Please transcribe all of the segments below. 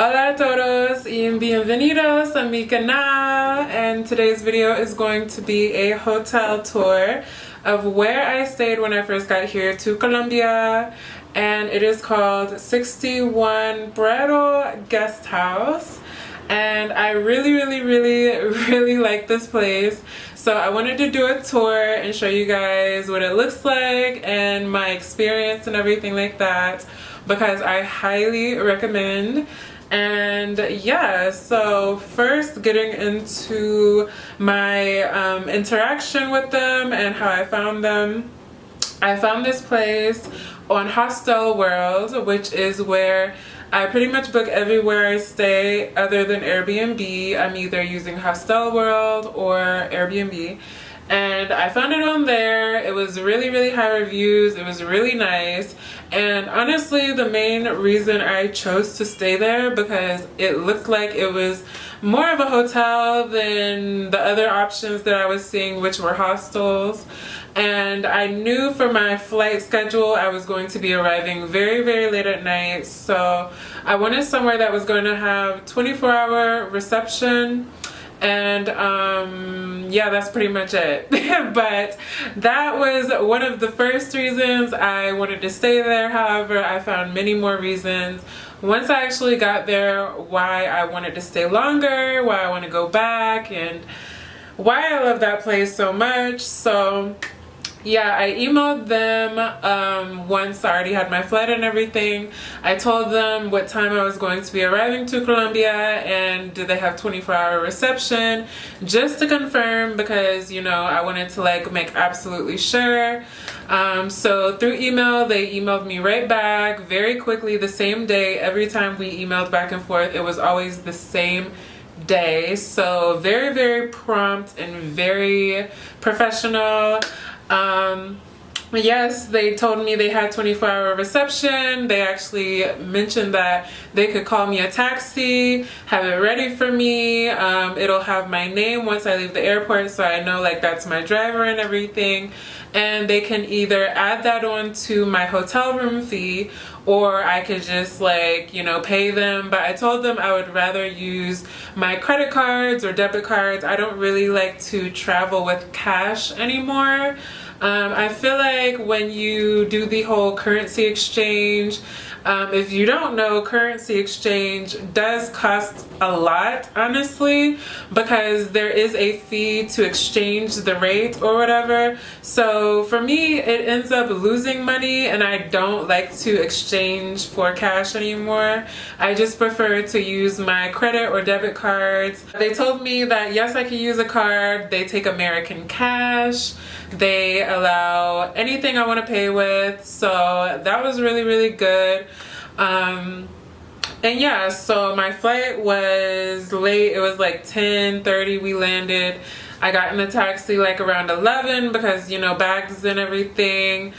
Hola a todos y bienvenidos a mi canal, and today's video is going to be a hotel tour of where I stayed when I first got here to Colombia, and it is called 61Prado Guesthouse, and I really like this place. So I wanted to do a tour and show you guys what it looks like and my experience and everything like that, because I highly recommend. And yeah, so first getting into my interaction with them and how I found them. I found this place on Hostel World, which is where I pretty much book everywhere I stay other than Airbnb. I'm either using Hostel World or Airbnb. And I found it on there. It was really high reviews. It was really nice. And honestly, the main reason I chose to stay there because it looked like it was more of a hotel than the other options that I was seeing, which were hostels. And I knew for my flight schedule I was going to be arriving very late at night, so I wanted somewhere that was going to have 24-hour reception. And yeah, that's pretty much it. But that was one of the first reasons I wanted to stay there. However, I found many more reasons once I actually got there why I wanted to stay longer, why I want to go back, and why I love that place so much. So yeah, I emailed them once I already had my flight and everything. I told them what time I was going to be arriving to Colombia and did they have 24-hour reception, just to confirm, because you know I wanted to like make absolutely sure. So through email, they emailed me right back very quickly the same day. Every time we emailed back and forth, it was always the same day. So very prompt and very professional. Yes, they told me they had 24-hour reception. They actually mentioned that they could call me a taxi, have it ready for me. It'll have my name once I leave the airport, so I know like that's my driver and everything. And they can either add that on to my hotel room fee, or I could just like, you know, pay them. But I told them I would rather use my credit cards or debit cards. I don't really like to travel with cash anymore. I feel like when you do the whole currency exchange, if you don't know, currency exchange does cost a lot, honestly, because there is a fee to exchange the rate or whatever. So for me, it ends up losing money, and I don't like to exchange for cash anymore. I just prefer to use my credit or debit cards. They told me that yes, I can use a card. They take American cash. They allow anything I want to pay with, so that was really good. And yeah, so my flight was late. It was like 10:30 we landed. I got in the taxi like around 11 because, you know, bags and everything.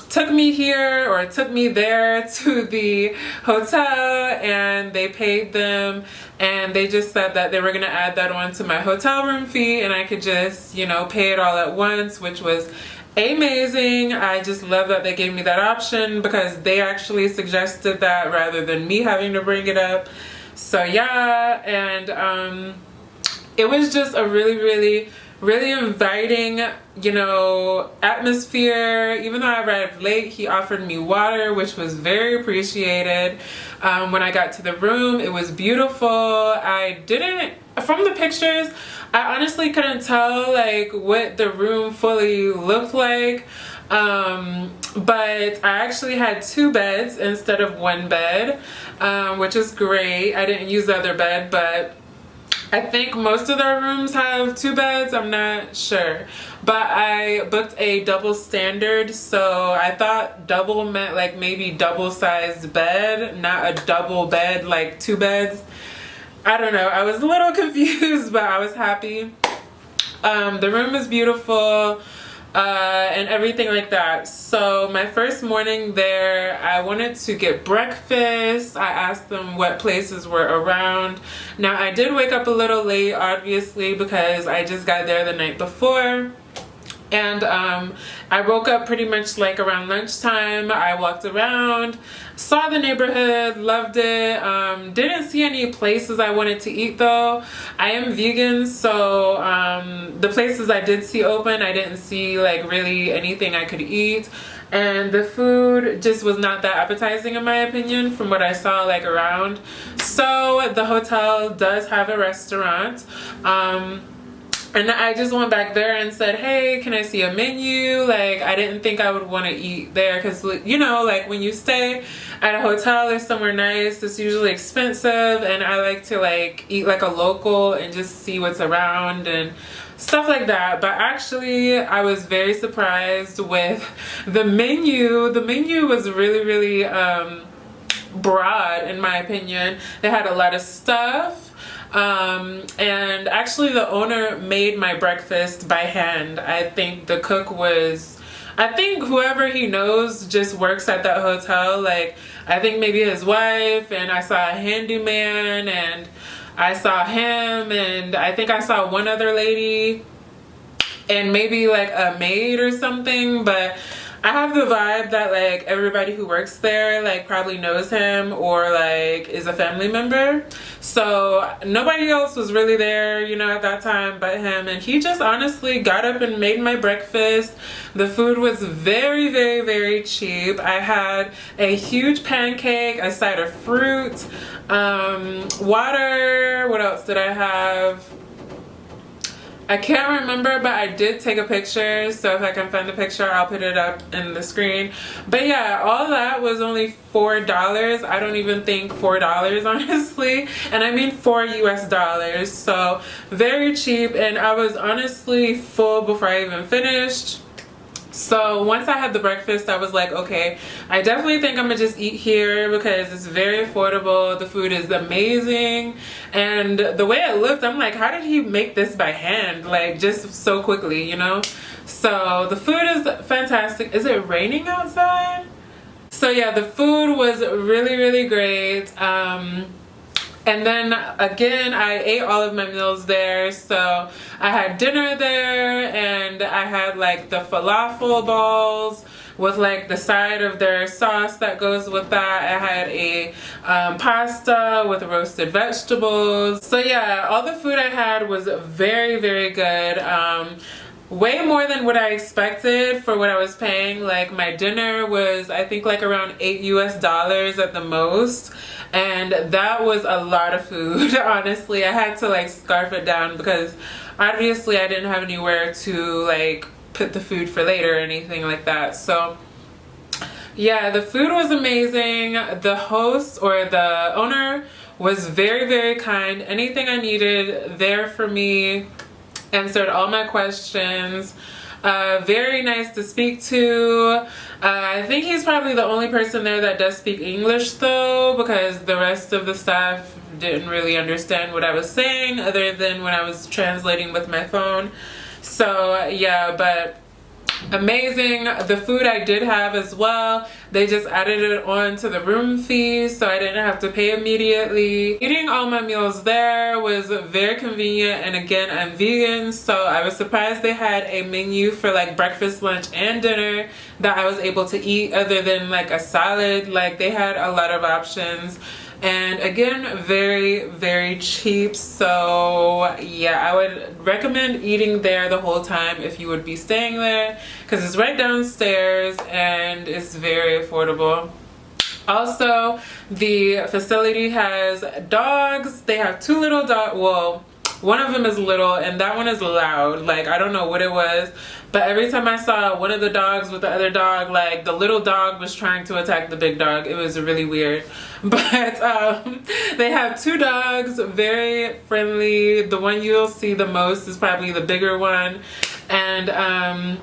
Took me here, or took me there to the hotel, and they paid them, and they just said that they were gonna add that on to my hotel room fee, and I could just, you know, pay it all at once, which was amazing. I just love that they gave me that option because they actually suggested that rather than me having to bring it up. So yeah, and it was just a really inviting, you know, atmosphere. Even though I arrived late, he offered me water, which was very appreciated. When I got to the room, it was beautiful. From the pictures, I honestly couldn't tell like what the room fully looked like. But I actually had 2 beds instead of 1 bed, which is great. I didn't use the other bed, but I think most of their rooms have 2 beds, I'm not sure. But I booked a double standard, so I thought double meant like maybe double-sized bed, not a double bed like 2 beds. I don't know, I was a little confused, but I was happy. The room is beautiful. And everything like that. So my first morning there, I wanted to get breakfast. I asked them what places were around. Now I did wake up a little late, obviously, because I just got there the night before. And I woke up pretty much like around lunchtime. I walked around. Saw the neighborhood, loved it. Didn't see any places I wanted to eat though. I am vegan, so the places I did see open, I didn't see like really anything I could eat. And the food just was not that appetizing in my opinion from what I saw like around. So the hotel does have a restaurant. And I just went back there and said, hey, can I see a menu? Like, I didn't think I would want to eat there because, you know, like when you stay at a hotel or somewhere nice, it's usually expensive. And I like to like eat like a local and just see what's around and stuff like that. But actually, I was very surprised with the menu. The menu was really, really broad in my opinion. They had a lot of stuff. And actually the owner made my breakfast by hand. I think the cook was, I think whoever he knows just works at that hotel. Like, I think maybe his wife, and I saw a handyman, and I saw him, and I think I saw one other lady, and maybe like a maid or something, but I have the vibe that like everybody who works there like probably knows him or like is a family member. So nobody else was really there, you know, at that time but him, and he just honestly got up and made my breakfast. The food was very, very, very cheap. I had a huge pancake, a side of fruit, water. What else did I have? I can't remember, but I did take a picture, so if I can find the picture, I'll put it up in the screen. But yeah, all that was only $4. I don't even think $4, honestly, and I mean $4 US. So very cheap, and I was honestly full before I even finished. So once I had the breakfast, I was like, okay, I definitely think I'm gonna just eat here because it's very affordable. The food is amazing. And the way it looked, I'm like, how did he make this by hand? Like, just so quickly, you know? So the food is fantastic. Is it raining outside? So yeah, the food was really, really great. And then again, I ate all of my meals there. So I had dinner there, and I had like the falafel balls with like the side of their sauce that goes with that. I had a pasta with roasted vegetables. So yeah, all the food I had was very, very good. Way more than what I expected for what I was paying. Like my dinner was, I think, like around $8 US at the most. And that was a lot of food, honestly. I had to like scarf it down because obviously I didn't have anywhere to like put the food for later or anything like that. So yeah, the food was amazing. The host or the owner was very, very kind. Anything I needed there for me, answered all my questions. Very nice to speak to. I think he's probably the only person there that does speak English though, because the rest of the staff didn't really understand what I was saying other than when I was translating with my phone. So yeah, but amazing. The food I did have as well, they just added it on to the room fee, so I didn't have to pay immediately. Eating all my meals there was very convenient, and again, I'm vegan, so I was surprised they had a menu for like breakfast, lunch, and dinner that I was able to eat other than like a salad. Like they had a lot of options. And again, very, very cheap. So yeah, I would recommend eating there the whole time if you would be staying there, because it's right downstairs and it's very affordable. Also, the facility has dogs. They have two little dogs. Well, one of them is little and that one is loud. Like, I don't know what it was, but every time I saw one of the dogs with the other dog, like the little dog was trying to attack the big dog. It was really weird. But they have two dogs, very friendly. The one you'll see the most is probably the bigger one. And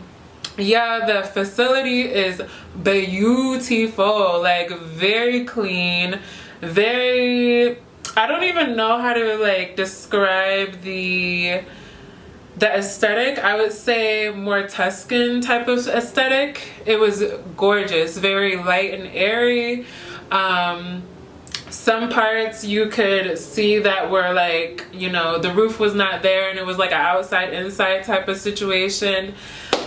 yeah, the facility is beautiful, like very clean, very, I don't even know how to like describe the aesthetic. I would say more Tuscan type of aesthetic. It was gorgeous, very light and airy. Some parts you could see that were like, you know, the roof was not there and it was like an outside inside type of situation.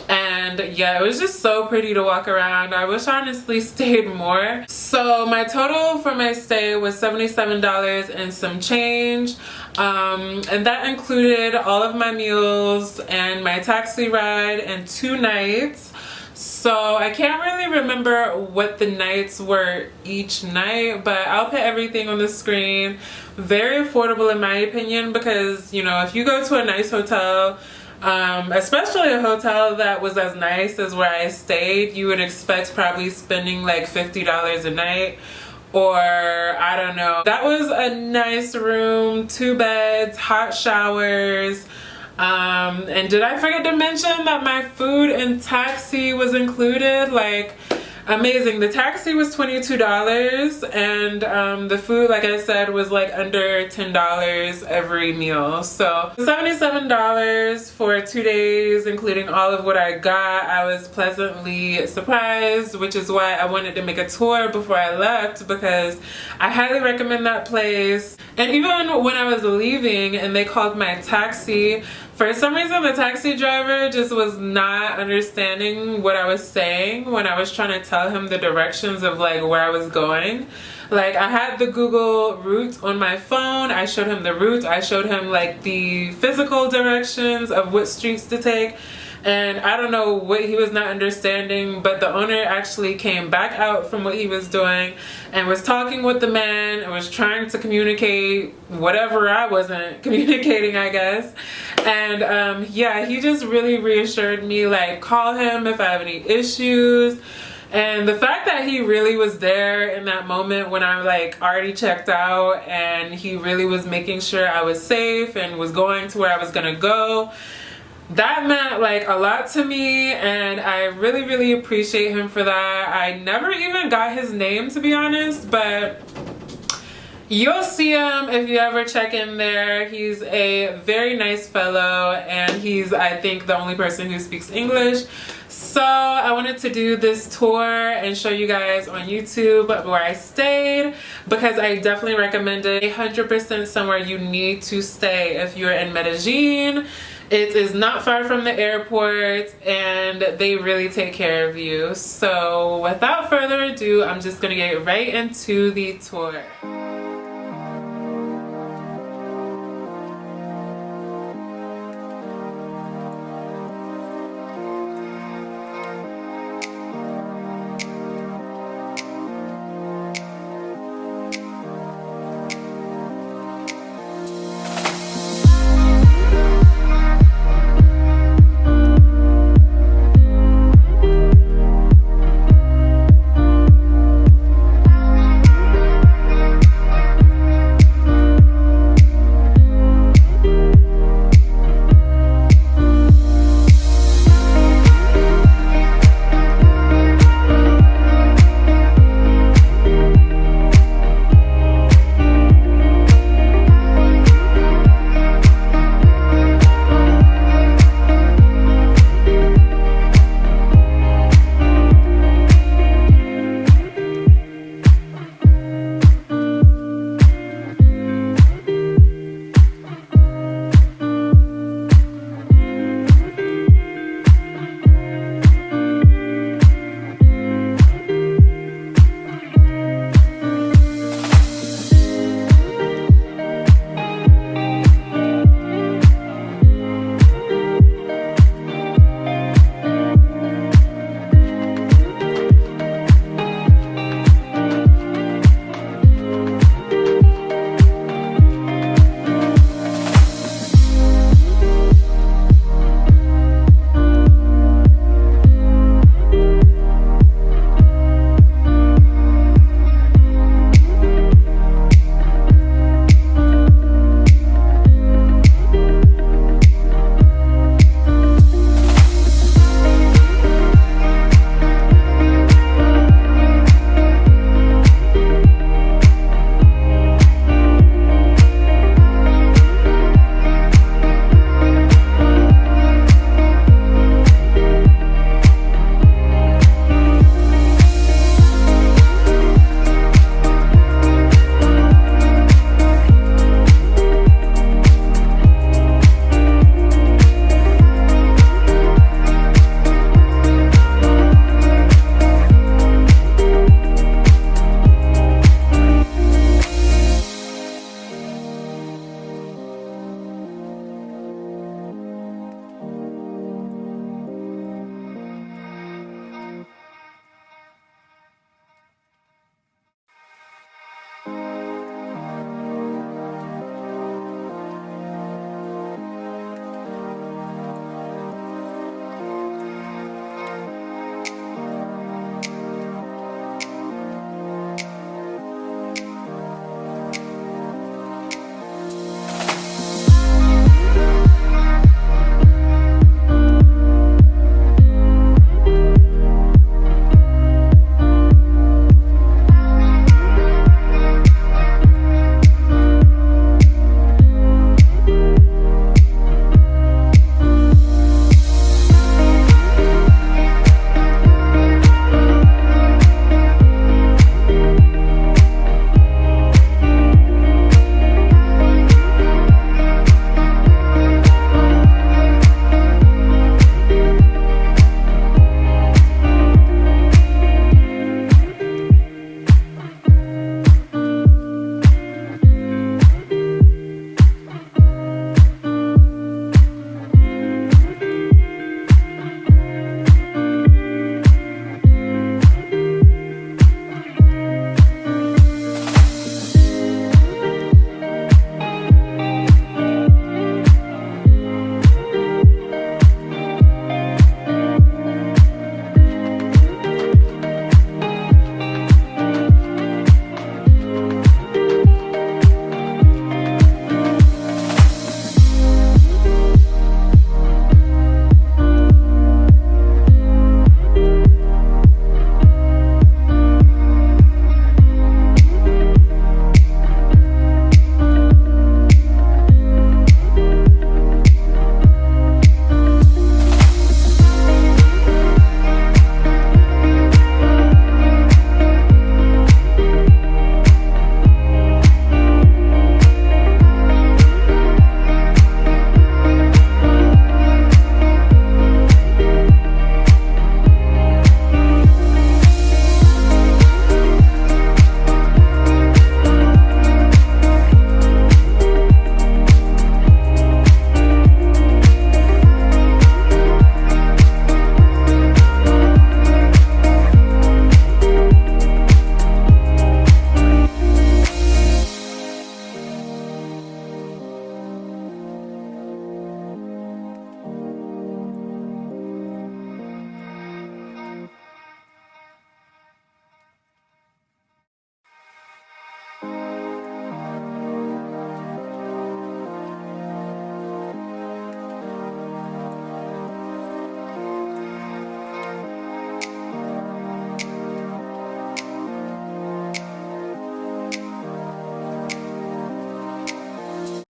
And and yeah, it was just so pretty to walk around. I wish I honestly stayed more. So my total for my stay was $77 and some change, and that included all of my meals and my taxi ride and 2 nights. So I can't really remember what the nights were each night, but I'll put everything on the screen. Very affordable in my opinion, because you know, if you go to a nice hotel, especially a hotel that was as nice as where I stayed, you would expect probably spending like $50 a night, or I don't know. That was a nice room, 2 beds, hot showers. And did I forget to mention that my food and taxi was included? Like, amazing. The taxi was $22, and the food, like I said, was like under $10 every meal. So $77 for 2 days, including all of what I got. I was pleasantly surprised, which is why I wanted to make a tour before I left, because I highly recommend that place. And even when I was leaving and they called my taxi, for some reason the taxi driver just was not understanding what I was saying when I was trying to tell him the directions of like where I was going. Like, I had the Google route on my phone. I showed him the route. I showed him like the physical directions of what streets to take. And I don't know what he was not understanding, but the owner actually came back out from what he was doing and was talking with the man and was trying to communicate whatever I wasn't communicating, I guess. And yeah, he just really reassured me, like, call him if I have any issues. And the fact that he really was there in that moment when I like already checked out, and he really was making sure I was safe and was going to where I was gonna go, that meant like a lot to me, and I really appreciate him for that. I never even got his name, to be honest, but you'll see him if you ever check in there. He's a very nice fellow, and he's, I think, the only person who speaks English. So I wanted to do this tour and show you guys on YouTube where I stayed, because I definitely recommend it. 100% somewhere you need to stay if you're in Medellin. It is not far from the airport, and they really take care of you. So without further ado, I'm just gonna get right into the tour.